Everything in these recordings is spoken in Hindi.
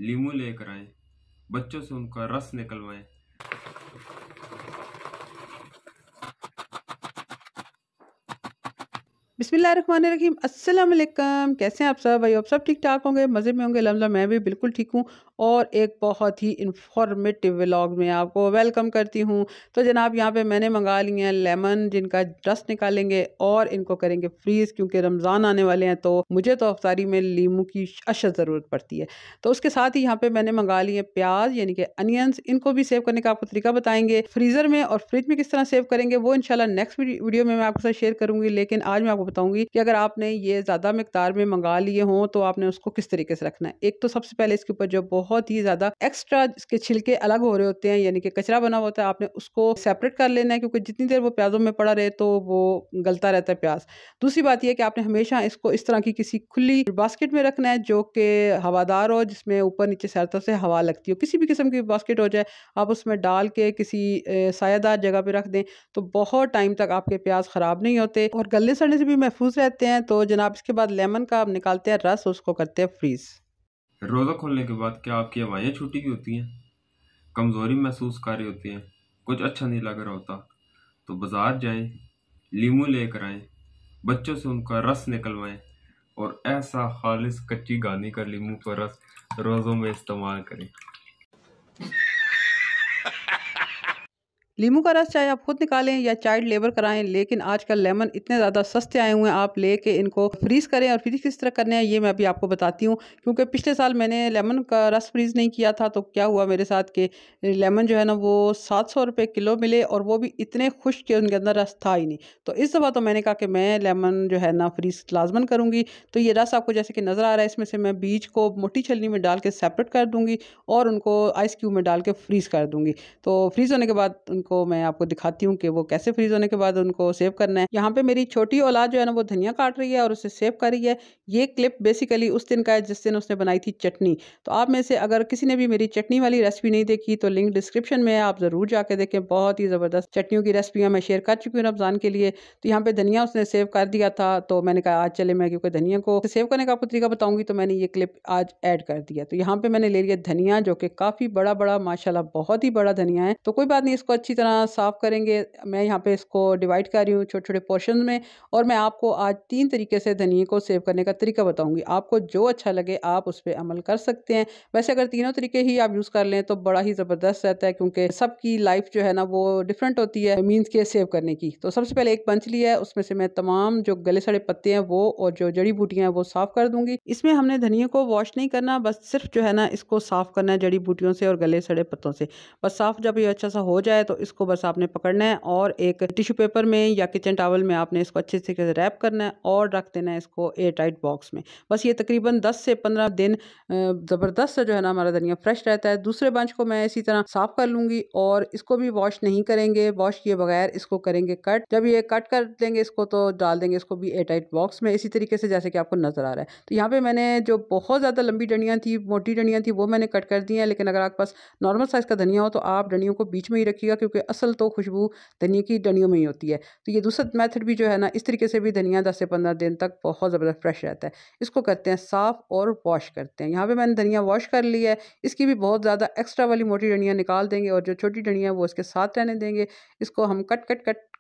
लीमू लेकर आएं, बच्चों से उनका रस निकलवाएं। बिस्मिल्लाहिर्रहमानिर्रहीम। अस्सलाम वालेकुम। कैसे हैं आप सब भाई? आप सब ठीक ठाक होंगे, मज़े में होंगे। अल्हम्दुलिल्लाह मैं भी बिल्कुल ठीक हूँ और एक बहुत ही इंफॉर्मेटिव व्लॉग में आपको वेलकम करती हूँ। तो जनाब यहाँ पे मैंने मंगा लिए हैं लेमन, जिनका रस निकालेंगे और इनको करेंगे फ्रीज़, क्योंकि रमज़ान आने वाले हैं तो मुझे तो अफ्तारी में लीमू की अशद ज़रूरत पड़ती है। तो उसके साथ ही यहाँ पे मैंने मंगा लिए प्याज यानी कि अनियंस, इनको भी सेव करने का आपको तरीका बताएंगे। फ्रीज़र में और फ्रिज में किस तरह सेव करेंगे वो इंशाल्लाह नेक्स्ट वीडियो में मैं आपके साथ शेयर करूंगी। लेकिन आज मैं आपको बताऊंगी कि अगर आपने ये ज़्यादा मिकदार में मंगा लिए हों तो आपने उसको किस तरीके से रखना है। एक तो सबसे पहले इसके ऊपर जो बहुत ही ज़्यादा एक्स्ट्रा इसके छिलके अलग हो रहे होते हैं, यानी कि कचरा बना होता है, आपने उसको सेपरेट कर लेना है, क्योंकि जितनी देर वो प्याजों में पड़ा रहे तो वो गलता रहता है प्याज। दूसरी बात यह कि आपने हमेशा इसको इस तरह की किसी खुली बास्केट में रखना है जो कि हवादार हो, जिसमें ऊपर नीचे चारों तरफ से हवा लगती हो। किसी भी किस्म की बास्केट हो जाए, आप उसमें डाल के किसी सायादार जगह पे रख दें तो बहुत टाइम तक आपके प्याज ख़राब नहीं होते और गलने सड़ने से भी महफूज रहते हैं। तो जनाब इसके बाद लेमन का आप निकालते हैं रस, उसको करते हैं फ्रीज़। रोज़ा खोलने के बाद क्या आपकी हवाएं छूटी हुई होती हैं? कमज़ोरी महसूस कर रही होती हैं? कुछ अच्छा नहीं लग रहा होता? तो बाज़ार जाएं, लीमू लेकर आएं, बच्चों से उनका रस निकलवाएं और ऐसा खालिस कच्ची गानी का लीमू का रस रोज़ों में इस्तेमाल करें। लीमू का रस चाहे आप खुद निकालें या चाइल्ड लेबर कराएं, लेकिन आजकल लेमन इतने ज़्यादा सस्ते आए हुए हैं, आप लेके इनको फ्रीज़ करें। और फ्रीज़ किस तरह करने हैं ये मैं अभी आपको बताती हूँ, क्योंकि पिछले साल मैंने लेमन का रस फ्रीज़ नहीं किया था। तो क्या हुआ मेरे साथ कि लेमन जो है ना वो 700 रुपये किलो मिले और वो भी इतने खुश्क के उनके अंदर रस था ही नहीं। तो इस दफ़ा तो मैंने कहा कि मैं लेमन जो है ना फ्रीज़ लाजमन करूँगी। तो ये रस आपको जैसे कि नज़र आ रहा है, इसमें से मैं बीज को मोटी छलनी में डाल के सेपरेट कर दूँगी और उनको आइस क्यूब में डाल के फ्रीज़ कर दूँगी। तो फ्रीज़ होने के बाद उनको मैं आपको दिखाती हूँ कि वो कैसे फ्रीज़ होने के बाद उनको सेव करना है। यहाँ पे मेरी छोटी औलाद जो है ना वो धनिया काट रही है और उसे सेव कर रही है। ये क्लिप बेसिकली उस दिन का है जिस दिन उसने बनाई थी चटनी। तो आप में से अगर किसी ने भी मेरी चटनी वाली रेसिपी नहीं देखी तो लिंक डिस्क्रिप्शन में है, आप ज़रूर जाके देखें। बहुत ही ज़बरदस्त चटनियों की रेसिपियाँ मैं शेयर कर चुकी हूँ रमज़ान के लिए। तो यहाँ पे धनिया उसने सेव कर दिया था, तो मैंने कहा आज चले मैं, क्योंकि धनिया को सेव करने का आपको तरीका बताऊंगी, तो मैंने ये क्लिप आज ऐड कर दिया। तो यहाँ पे मैंने ले लिया धनिया, जो कि काफ़ी बड़ा बड़ा माशाल्लाह बहुत ही बड़ा धनिया है। तो कोई बात नहीं, इसको अच्छी तरह साफ करेंगे। मैं यहाँ पे इसको डिवाइड कर रही हूँ छोटे छोटे पोर्शन में और मैं आपको आज 3 तरीके से धनिए को सेव करने का तरीका बताऊंगी। आपको जो अच्छा लगे आप उस पर अमल कर सकते हैं। वैसे अगर तीनों तरीके ही आप यूज़ कर लें तो बड़ा ही ज़बरदस्त रहता है, क्योंकि सबकी लाइफ जो है ना वो डिफरेंट होती है मीन्स के सेव करने की। तो सबसे पहले एक पंच लिया है, उसमें से मैं तमाम जो गले सड़े पत्ते हैं वो और जो जड़ी बूटियां हैं वो साफ कर दूंगी। इसमें हमने धनिया को वॉश नहीं करना, बस सिर्फ जो है ना इसको साफ करना है जड़ी बूटियों से और गले सड़े पत्तों से। बस साफ जब ये अच्छा सा हो जाए तो इसको बस आपने पकड़ना है और एक टिश्यू पेपर में या किचन टॉवल में आपने इसको अच्छे तरीके से रैप करना है और रख देना है इसको एयर टाइट बॉक्स में। बस ये तकरीबन 10 से 15 दिन ज़बरदस्त जो है ना हमारा धनिया फ्रेश रहता है। दूसरे बंच को मैं इसी तरह साफ कर लूँगी और इसको भी वॉश नहीं करेंगे, वॉश किए बगैर इसको करेंगे कट। जब ये कट कर देंगे इसको तो डाल देंगे इसको भी एयर टाइट बॉक्स में, इसी तरीके से जैसे कि आपको नज़र आ रहा है। तो यहाँ पे मैंने जो बहुत ज़्यादा लंबी डंडियाँ थी, मोटी डंडियाँ थी, वो मैंने कट कर दी हैं। लेकिन अगर आपके पास नॉर्मल साइज़ का धनिया हो तो आप डंडियों को बीच में ही रखिएगा, क्योंकि असल तो खुशबू धनिया की डंडियों में ही होती है। तो ये दूसरा मेथड भी जो है ना इस तरीके से भी धनिया 10 से 15 दिन तक बहुत ज़बरदस्त फ्रेश रहता है। इसको करते हैं साफ़ और वॉश करते हैं। यहाँ पे मैंने धनिया वॉश कर लिया है। इसकी भी बहुत ज़्यादा एक्स्ट्रा वाली मोटी डंडियाँ निकाल देंगे और जो छोटी डंडियाँ वो इसके साथ रहने देंगे। इसको हम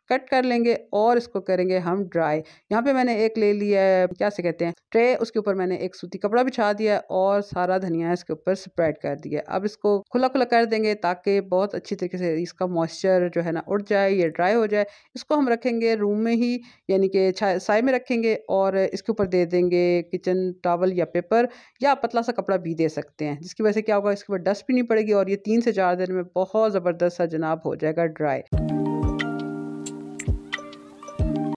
कट कर लेंगे और इसको करेंगे हम ड्राई। यहाँ पे मैंने एक ले लिया है, क्या से कहते हैं, ट्रे। उसके ऊपर मैंने एक सूती कपड़ा बिछा दिया और सारा धनिया इसके ऊपर स्प्रेड कर दिया। अब इसको खुला खुला कर देंगे ताकि बहुत अच्छी तरीके से इसका मॉइस्चर जो है ना उड़ जाए, ये ड्राई हो जाए। इसको हम रखेंगे रूम में ही, यानी कि साए में रखेंगे और इसके ऊपर दे देंगे किचन टॉवल या पेपर या पतला सा कपड़ा भी दे सकते हैं, जिसकी वजह से क्या होगा, इसके ऊपर डस्ट भी नहीं पड़ेगी और ये 3 से 4 दिन में बहुत ज़बरदस्त सा जनाब हो जाएगा ड्राई।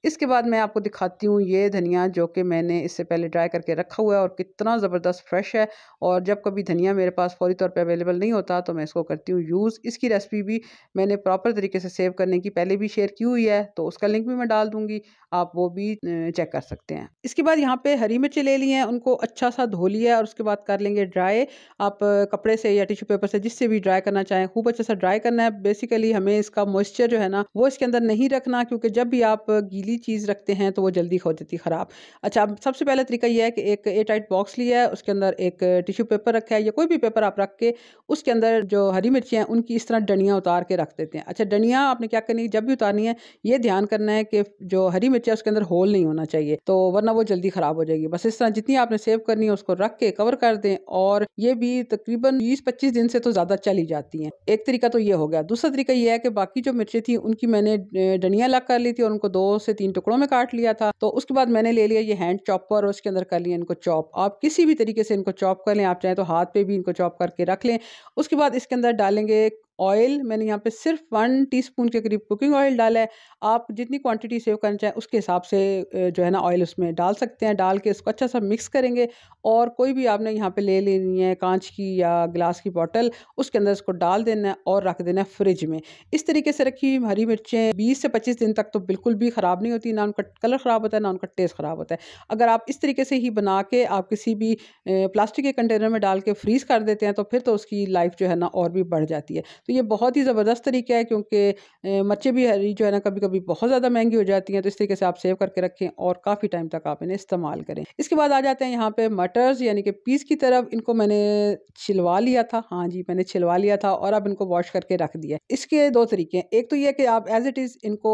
इसके बाद मैं आपको दिखाती हूँ ये धनिया जो कि मैंने इससे पहले ड्राई करके रखा हुआ है और कितना ज़बरदस्त फ्रेश है। और जब कभी धनिया मेरे पास फौरी तौर पे अवेलेबल नहीं होता तो मैं इसको करती हूँ यूज़। इसकी रेसिपी भी मैंने प्रॉपर तरीके से सेव करने की पहले भी शेयर की हुई है, तो उसका लिंक भी मैं डाल दूँगी, आप वो भी चेक कर सकते हैं। इसके बाद यहाँ पे हरी मिर्च ले ली हैं, उनको अच्छा सा धो लिया और उसके बाद कर लेंगे ड्राई। आप कपड़े से या टिश्यू पेपर से जिससे भी ड्राई करना चाहें, खूब अच्छा सा ड्राई करना है। बेसिकली हमें इसका मॉइस्चर जो है ना वो इसके अंदर नहीं रखना, क्योंकि जब भी आप गीली चीज़ रखते हैं तो वो जल्दी हो जाती है ख़राब। अच्छा, अब सबसे पहला तरीका ये है कि एक एयर टाइट बॉक्स लिया है, उसके अंदर एक टिश्यू पेपर रखा है या कोई भी पेपर आप रख के उसके अंदर जो हरी मिर्ची हैं उनकी इस तरह डंडियाँ उतार के रख देते हैं। अच्छा, डंडियाँ आपने क्या करनी है, जब भी उतारनी है ये ध्यान करना है कि जो हरी मिर्च है उसके अंदर होल नहीं होना चाहिए, तो वरना वो जल्दी ख़राब हो जाएगी। बस इस तरह जितनी आपने सेव करनी है उसको रख के कवर कर दें और ये भी तकरीबन 20-25 दिन से तो ज़्यादा चल ही जाती हैं। एक तरीका तो ये हो गया। दूसरा तरीका ये है कि बाकी जो मिर्चें थी उनकी मैंने डंडियाँ अलग कर ली थी और उनको 2 से 3 टुकड़ों में काट लिया था। तो उसके बाद मैंने ले लिया ये हैंड चॉपर और उसके अंदर कर लिया इनको चॉप। आप किसी भी तरीके से इनको चॉप कर लें, आप चाहें तो हाथ पे भी इनको चॉप करके रख लें। उसके बाद इसके अंदर डालेंगे ऑयल। मैंने यहाँ पे सिर्फ 1 टीस्पून के करीब कुकिंग ऑयल डाला है। आप जितनी क्वांटिटी सेव करना चाहें उसके हिसाब से जो है ना ऑयल उसमें डाल सकते हैं। डाल के इसको अच्छा सा मिक्स करेंगे और कोई भी आपने यहाँ पे ले लेनी है कांच की या ग्लास की बॉटल, उसके अंदर इसको डाल देना है और रख देना है फ्रिज में। इस तरीके से रखी हरी मिर्चें 20 से 25 दिन तक तो बिल्कुल भी ख़राब नहीं होती, ना उनका कलर ख़राब होता है ना उनका टेस्ट ख़राब होता है। अगर आप इस तरीके से ही बना के आप किसी भी प्लास्टिक के कंटेनर में डाल के फ्रीज़ कर देते हैं तो फिर तो उसकी लाइफ जो है ना और भी बढ़ जाती है। तो ये बहुत ही ज़बरदस्त तरीका है क्योंकि मिर्चें भी हरी जो है ना कभी-कभी बहुत ज़्यादा महँगी हो जाती हैं, तो इस तरीके से आप सेव करके रखें और काफ़ी टाइम तक आप इन्हें इस्तेमाल करें। इसके बाद आ जाते हैं यहाँ पे मटर्स यानी कि पीस की तरफ। इनको मैंने छिलवा लिया था, हाँ जी, मैंने छिलवा लिया था और अब इनको वॉश करके रख दिया है। इसके 2 तरीके हैं, एक तो ये है कि आप एज़ इट इज़ इनको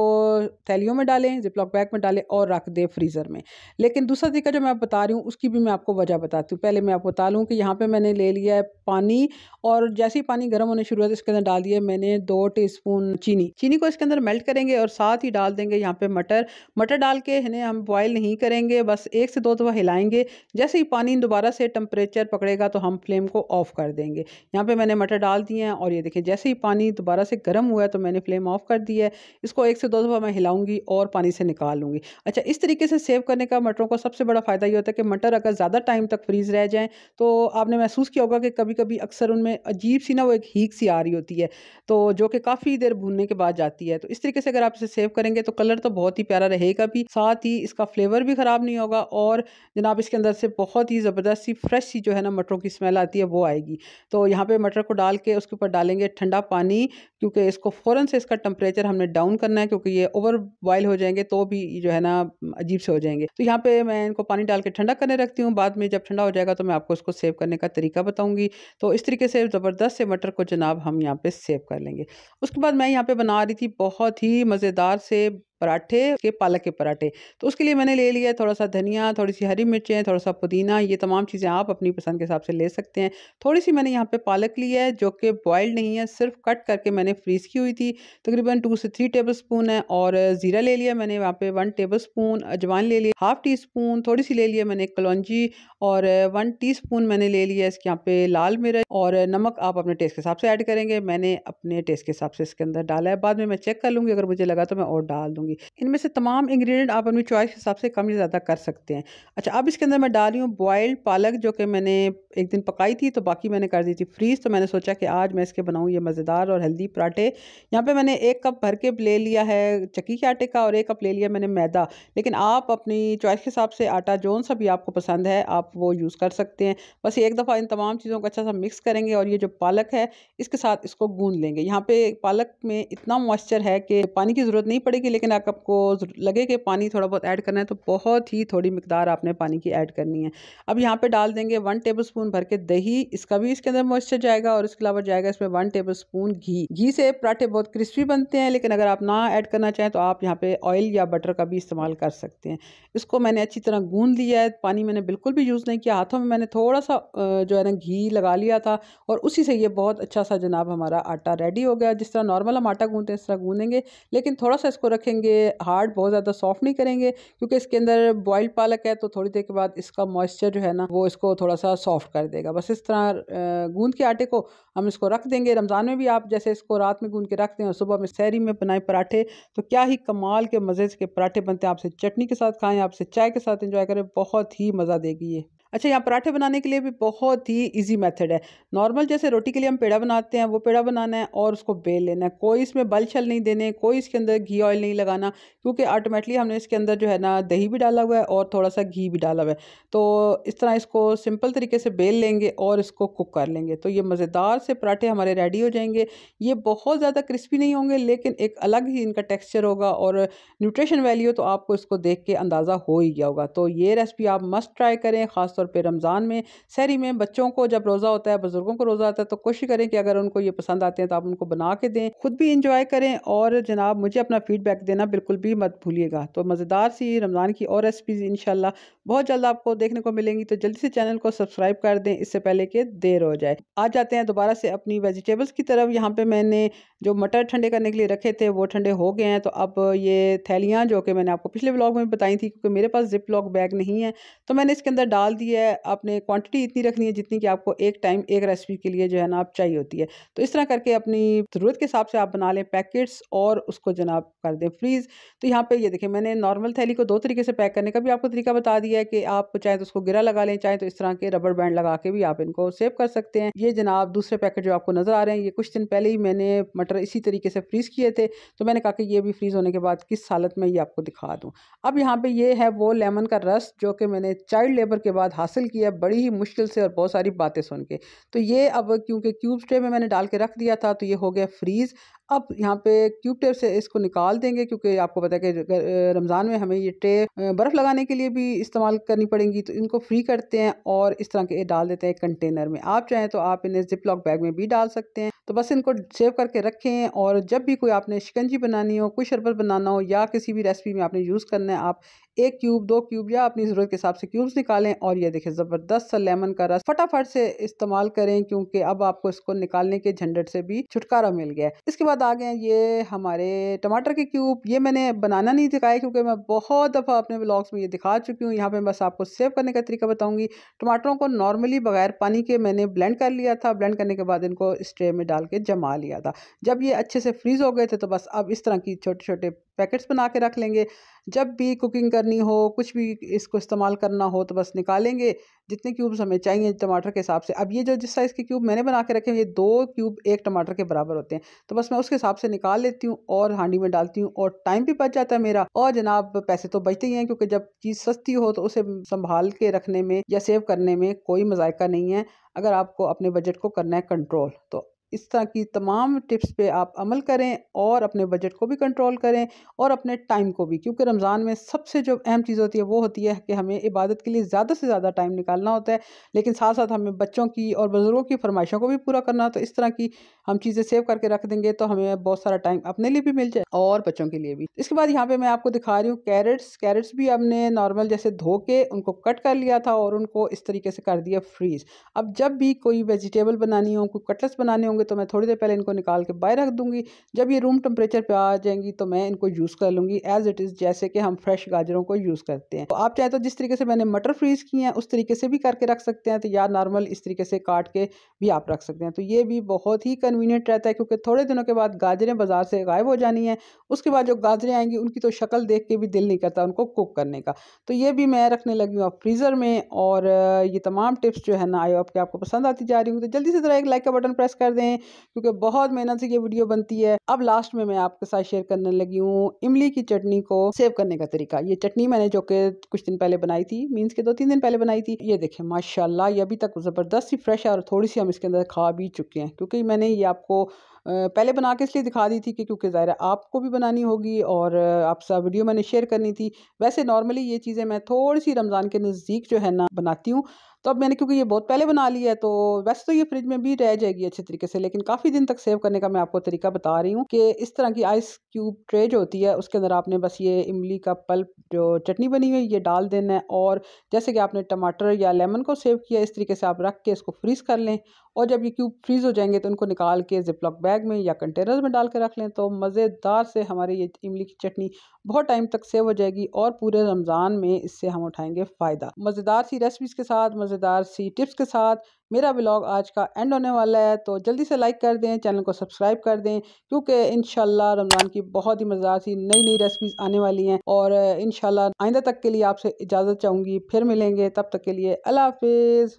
थैलियों में डालें, ज़िप-लॉक बैग में डालें और रख दें फ्रीज़र में। लेकिन दूसरा तरीका जो मैं आपको बता रही हूँ उसकी भी मैं आपको वजह बताती हूँ। पहले मैं आपको बता लूँ कि यहाँ पे मैंने ले लिया है पानी और जैसे ही पानी गर्म होने शुरू हुआ तो इसके अंदर डाल दिया मैंने 2 टीस्पून चीनी। चीनी को इसके अंदर मेल्ट करेंगे और साथ ही डाल देंगे यहाँ पे मटर। मटर डाल के इन्हें हम बॉयल नहीं करेंगे, बस 1 से 2 दफ़ा हिलाएँगे। जैसे ही पानी दोबारा से टेम्परेचर पकड़ेगा तो हम फ्लेम को ऑफ कर देंगे। यहाँ पे मैंने मटर डाल दिए हैं और ये देखिए जैसे ही पानी दोबारा से गर्म हुआ है तो मैंने फ्लेम ऑफ कर दी है। इसको 1 से 2 दफ़ा मैं हिलाऊँगी और पानी से निकाल लूँगी। अच्छा, इस तरीके से सेव करने का मटरों का सबसे बड़ा फ़ायदा ये होता है कि मटर अगर ज़्यादा टाइम तक फ्रीज़ रह जाएँ तो आपने महसूस किया होगा कि कभी-कभी अक्सर उनमें अजीब-सी ना वो एक हीक सी आ रही होती है, तो जो कि काफ़ी देर भूनने के बाद जाती है। तो इस तरीके से अगर आप इसे सेव करेंगे तो कलर तो बहुत ही प्यारा रहेगा भी, साथ ही इसका फ्लेवर भी ख़राब नहीं होगा और जनाब इसके अंदर से बहुत ही ज़बरदस्त सी फ्रेश सी जो है ना मटरों की स्मेल आती है वो आएगी। तो यहाँ पे मटर को डाल के उसके ऊपर डालेंगे ठंडा पानी क्योंकि इसको फ़ौरन से इसका टेम्परेचर हमने डाउन करना है क्योंकि ये ओवर बॉयल हो जाएँगे तो भी जो है ना अजीब से हो जाएँगे। तो यहाँ पे मैं इनको पानी डाल के ठंडा करने रखती हूँ, बाद में जब ठंडा हो जाएगा तो मैं आपको इसको सेव करने का तरीका बताऊँगी। तो इस तरीके से ज़बरदस्त से मटर को जनाब हम यहाँ पे सेव कर लेंगे। उसके बाद मैं यहाँ पे बना रही थी बहुत ही मज़ेदार से पराठे के पालक के पराठे। तो उसके लिए मैंने ले लिया थोड़ा-सा धनिया, थोड़ी-सी हरी मिर्चें, थोड़ा-सा पुदीना, ये तमाम चीज़ें आप अपनी पसंद के हिसाब से ले सकते हैं। थोड़ी-सी मैंने यहाँ पे पालक ली है जो कि बॉइल्ड नहीं है, सिर्फ़ कट करके मैंने फ्रीज़ की हुई थी। तकरीबन 2 से 3 टेबलस्पून है और ज़ीरा ले लिया मैंने वहाँ पे 1 टेबलस्पून, अजवाइन ले लिया हाफ़ टी स्पून, थोड़ी-सी ले लिया मैंने कलौंजी और 1 टीस्पून मैंने ले लिया इसके यहाँ पे लाल मिर्च और नमक आप अपने टेस्ट के हिसाब से ऐड करेंगे। मैंने अपने टेस्ट के हिसाब से इसके अंदर डाला है। बाद में मैं चेक कर लूँगी, अगर मुझे लगा तो मैं और डाल दूँगी। इनमें से तमाम इंग्रीडिएंट आप अपनी चॉइस के हिसाब से कम या ज़्यादा कर सकते हैं। अच्छा, अब इसके अंदर मैं डाल रही हूँ बॉइल्ड पालक जो कि मैंने एक दिन पकाई थी तो बाकी मैंने कर दी थी फ्रीज़। तो मैंने सोचा कि आज मैं इसके बनाऊँ ये मज़ेदार और हेल्दी पराठे। यहाँ पे मैंने 1 कप भर के ले लिया है चक्की के आटे का और 1 कप ले लिया मैंने मैदा। लेकिन आप अपनी चॉइस के हिसाब से आटा जौन-सा भी आपको पसंद है आप वो यूज़ कर सकते हैं। बस एक दफ़ा इन तमाम चीज़ों को अच्छा-सा मिक्स करेंगे और ये जो पालक है इसके साथ इसको गूँध लेंगे। यहाँ पे पालक में इतना मॉइस्चर है कि पानी की ज़रूरत नहीं पड़ेगी, लेकिन अगर आपको लगे कि पानी थोड़ा बहुत ऐड करना है तो बहुत ही थोड़ी मिकदार आपने पानी की ऐड करनी है। अब यहाँ पे डाल देंगे 1 टेबलस्पून भर के दही, इसका भी इसके अंदर मॉइस्चर जाएगा और इसके अलावा जाएगा इसमें 1 टेबलस्पून घी। घी से पराठे बहुत क्रिस्पी बनते हैं, लेकिन अगर आप ना ऐड करना चाहें तो आप यहाँ पे ऑयल या बटर का भी इस्तेमाल कर सकते हैं। इसको मैंने अच्छी तरह गूँध लिया है, पानी मैंने बिल्कुल भी यूज़ नहीं किया, हाथों में मैंने थोड़ा-सा जो है ना घी लगा लिया था और उसी से ये बहुत अच्छा-सा जनाब हमारा आटा रेडी हो गया। जिस तरह नॉर्मल हम आटा गूँथते हैं इस तरह गूँधेंगे, लेकिन थोड़ा-सा इसको रखेंगे हार्ड, बहुत ज़्यादा सॉफ्ट नहीं करेंगे क्योंकि इसके अंदर बॉइल्ड पालक है तो थोड़ी देर के बाद इसका मॉइस्चर जो है ना वो इसको थोड़ा-सा सॉफ्ट कर देगा। बस इस तरह गूँध के आटे को हम इसको रख देंगे। रमज़ान में भी आप जैसे इसको रात में गूँध के रखते हैं और सुबह में सहरी में बनाएँ पराठे, तो क्या ही कमाल के मज़े के पराठे बनते हैं। आप इसे चटनी के साथ खाएँ, आप इसे चाय के साथ एंजॉय करें, बहुत ही मज़ा देगी ये। अच्छा, यहाँ पराठे बनाने के लिए भी बहुत ही ईज़ी मेथड है। नॉर्मल जैसे रोटी के लिए हम पेड़ा बनाते हैं, वो पेड़ा बनाना है और उसको बेल लेना है। कोई इसमें बल-छल नहीं देने, कोई इसके अंदर घी ऑयल नहीं लगाना, क्योंकि अल्टीमेटली हमने इसके अंदर जो है ना दही भी डाला हुआ है और थोड़ा-सा घी भी डाला हुआ है। तो इस तरह इसको सिंपल तरीके से बेल लेंगे और इसको कुक कर लेंगे। तो ये मज़ेदार से पराठे हमारे रेडी हो जाएँगे। ये बहुत ज़्यादा क्रिस्पी नहीं होंगे, लेकिन एक अलग ही इनका टेक्सचर होगा और न्यूट्रिशन वैल्यू तो आपको इसको देख के अंदाज़ा हो ही गया होगा। तो ये रेसिपी आप मस्ट ट्राई करें, ख़ास तौर पे रमज़ान में, सहरी में। बच्चों को जब रोज़ा होता है, बुज़ुर्गों को रोज़ा होता है, तो कोशिश करें कि अगर उनको ये पसंद आते हैं तो आप उनको बना के दें, खुद भी एंजॉय करें और जनाब मुझे अपना फीडबैक देना बिल्कुल भी मत भूलिएगा। तो मज़ेदार सी रमज़ान की और रेसिपीज़ इंशाल्लाह बहुत जल्द आपको देखने को मिलेंगी, तो जल्दी से चैनल को सब्सक्राइब कर दें इससे पहले कि देर हो जाए। आ जाते हैं दोबारा से अपनी वेजिटेबल्स की तरफ। यहाँ पे मैंने जो मटर ठंडे करने के लिए रखे थे वो ठंडे हो गए हैं। तो अब ये थैलियाँ जो कि मैंने आपको पिछले व्लॉग में बताई थी, क्योंकि मेरे पास ज़िप लॉक बैग नहीं है, तो मैंने इसके अंदर डाल दिया है। आपने क्वांटिटी इतनी रखनी है जितनी कि आपको एक टाइम एक रेसिपी के लिए जो है ना आप चाहिए होती है। तो इस तरह करके अपनी ज़रूरत के हिसाब से आप बना लें पैकेट्स और उसको जनाब कर दें फ्रीज़। तो यहाँ पे ये देखिए मैंने नॉर्मल थैली को 2 तरीके से पैक करने का भी आपको तरीका बता दिया है कि आप चाहे तो उसको गिरा लगा लें, चाहे तो इस तरह के रबर बैंड लगा के भी आप इनको सेव कर सकते हैं। ये जनाब दूसरे पैकेट जो आपको नज़र आ रहे हैं, ये कुछ दिन पहले ही मैंने मटर इसी तरीके से फ्रीज़ किए थे, तो मैंने कहा कि ये भी फ्रीज़ होने के बाद किस हालत में ये आपको दिखा दूँ। अब यहाँ पे ये है वो लेमन का रस जो कि मैंने चाइल्ड लेबर के बाद हासिल किया, बड़ी ही मुश्किल से और बहुत सारी बातें सुन के। तो ये अब क्योंकि क्यूब्स ट्रे में मैंने डाल के रख दिया था, तो ये हो गया फ्रीज़। अब यहाँ पे क्यूब ट्रे से इसको निकाल देंगे, क्योंकि आपको पता है कि रमज़ान में हमें ये ट्रे बर्फ़ लगाने के लिए भी इस्तेमाल करनी पड़ेंगी, तो इनको फ्री करते हैं और इस तरह के ये डाल देते हैं कंटेनर में। आप चाहें तो आप इन्हें ज़िप लॉक बैग में भी डाल सकते हैं। तो बस इनको सेव करके रखें और जब भी कोई आपने शिकंजी बनानी हो, कोई शरबत बनाना हो या किसी भी रेसिपी में आपने यूज़ करना है, आप 1 क्यूब, 2 क्यूब या अपनी ज़रूरत के हिसाब से क्यूब्स निकालें और ये देखिए ज़बरदस्त सा लेमन का रस फटाफट से इस्तेमाल करें, क्योंकि अब आपको इसको निकालने के झंझट से भी छुटकारा मिल गया है। इसके बाद आ गए हैं ये हमारे टमाटर के क्यूब। ये मैंने बनाना नहीं दिखाया, क्योंकि मैं बहुत दफ़ा अपने व्लॉग्स में ये दिखा चुकी हूँ। यहाँ पे बस आपको सेव करने का तरीका बताऊँगी। टमाटरों को नॉर्मली बगैर पानी के मैंने ब्लेंड कर लिया था। ब्लेंड करने के बाद इनको इस ट्रे में डाल के जमा लिया था। जब ये अच्छे से फ्रीज़ हो गए थे, तो बस अब इस तरह की छोटे-छोटे पैकेट्स बना के रख लेंगे। जब भी कुकिंग करनी हो, कुछ भी इसको इस्तेमाल करना हो, तो बस निकालेंगे जितने क्यूब्स हमें चाहिए टमाटर के हिसाब से। अब ये जो जिस साइज़ के क्यूब मैंने बना के रखे हैं, ये 2 क्यूब 1 टमाटर के बराबर होते हैं। तो बस मैं उसके हिसाब से निकाल लेती हूँ और हांडी में डालती हूँ और टाइम भी बच जाता है मेरा, और जनाब पैसे तो बचते ही हैं, क्योंकि जब चीज़ सस्ती हो तो उसे संभाल के रखने में या सेव करने में कोई मज़ायका नहीं है, अगर आपको अपने बजट को करना है कंट्रोल। तो इस तरह की तमाम टिप्स पे आप अमल करें और अपने बजट को भी कंट्रोल करें और अपने टाइम को भी, क्योंकि रमज़ान में सबसे जो अहम चीज़ होती है वो होती है कि हमें इबादत के लिए ज़्यादा से ज़्यादा टाइम निकालना होता है, लेकिन साथ साथ हमें बच्चों की और बुज़ुर्गों की फरमाइशों को भी पूरा करना। तो इस तरह की हम चीज़ें सेव करके रख देंगे तो हमें बहुत सारा टाइम अपने लिए भी मिल जाए और बच्चों के लिए भी। इसके बाद यहाँ पे मैं आपको दिखा रही हूँ कैरेट्स। कैरेट्स भी हमने नॉर्मल जैसे धो के उनको कट कर लिया था और उनको इस तरीके से कर दिया फ्रीज़। अब जब भी कोई वेजिटेबल बनानी हो, कोई कटलेट्स बनाने होंगे, तो मैं थोड़ी देर पहले इनको निकाल के बाहर रख दूँगी। जब ये रूम टेम्परेचर पे आ जाएँगी तो मैं इनको यूज़ कर लूँगी एज़ इट इज़, जैसे कि हम फ्रेश गाजरों को यूज़ करते हैं। तो आप चाहे तो जिस तरीके से मैंने मटर फ्रीज़ किए हैं उस तरीके से भी करके रख सकते हैं, तो या नॉर्मल इस तरीके से काट के भी आप रख सकते हैं। तो ये भी बहुत ही कन्वीनिएंट रहता है, क्योंकि थोड़े दिनों के बाद गाजरें बाज़ार से गायब हो जानी हैं। उसके बाद जो गाजरें आएँगी उनकी तो शक्ल देख के भी दिल नहीं करता उनको कुक करने का। तो ये भी मैं रखने लगी हूँ अब फ्रीज़र में। और ये तमाम टिप्स जो है ना आई होप कि आपको पसंद आती जा रही हूँ। तो जल्दी से ज़रा एक लाइक का बटन प्रेस कर दें, क्योंकि बहुत मेहनत से ये वीडियो बनती है। अब लास्ट में मैं आपके साथ शेयर करने लगी हूँ इमली की चटनी को सेव करने का तरीका। ये चटनी मैंने जो कि कुछ दिन पहले बनाई थी, मीन्स के 2-3 दिन पहले बनाई थी। ये देखें माशाल्लाह ये अभी तक ज़बरदस्त सी फ्रेश है और थोड़ी सी हम इसके अंदर खा भी चुके हैं, क्योंकि मैंने ये आपको पहले बना के इसलिए दिखा दी थी कि क्योंकि ज़ाहिर है आपको भी बनानी होगी और आपके साथ वीडियो मैंने शेयर करनी थी। वैसे नॉर्मली ये चीज़ें मैं थोड़ी सी रमज़ान के नज़दीक जो है ना बनाती हूँ। तो अब मैंने क्योंकि ये बहुत पहले बना ली है, तो वैसे तो ये फ्रिज में भी रह जाएगी अच्छे तरीके से, लेकिन काफ़ी दिन तक सेव करने का मैं आपको तरीका बता रही हूँ कि इस तरह की आइस क्यूब ट्रे जो होती है उसके अंदर आपने बस ये इमली का पल्प जो चटनी बनी हुई है ये डाल देना है, और जैसे कि आपने टमाटर या लेमन को सेव किया इस तरीके से आप रख के इसको फ्रीज़ कर लें और जब ये क्यूब फ्रीज़ हो जाएंगे तो इनको निकाल के जिपलॉक बैग में या कंटेनर में डाल के रख लें। तो मज़ेदार से हमारी ये इमली की चटनी बहुत टाइम तक सेव हो जाएगी और पूरे रमज़ान में इससे हम उठाएंगे फ़ायदा। मज़ेदार सी रेसिपीज़ के साथ, मज़ेदार सी टिप्स के साथ मेरा व्लॉग आज का एंड होने वाला है। तो जल्दी से लाइक कर दें, चैनल को सब्सक्राइब कर दें, क्योंकि इंशाल्लाह रमज़ान की बहुत ही मज़ेदार सी नई नई रेसिपीज़ आने वाली हैं। और इंशाल्लाह आइंदा तक के लिए आपसे इजाज़त चाहूँगी। फिर मिलेंगे, तब तक के लिए अल्लाह हाफ़िज़।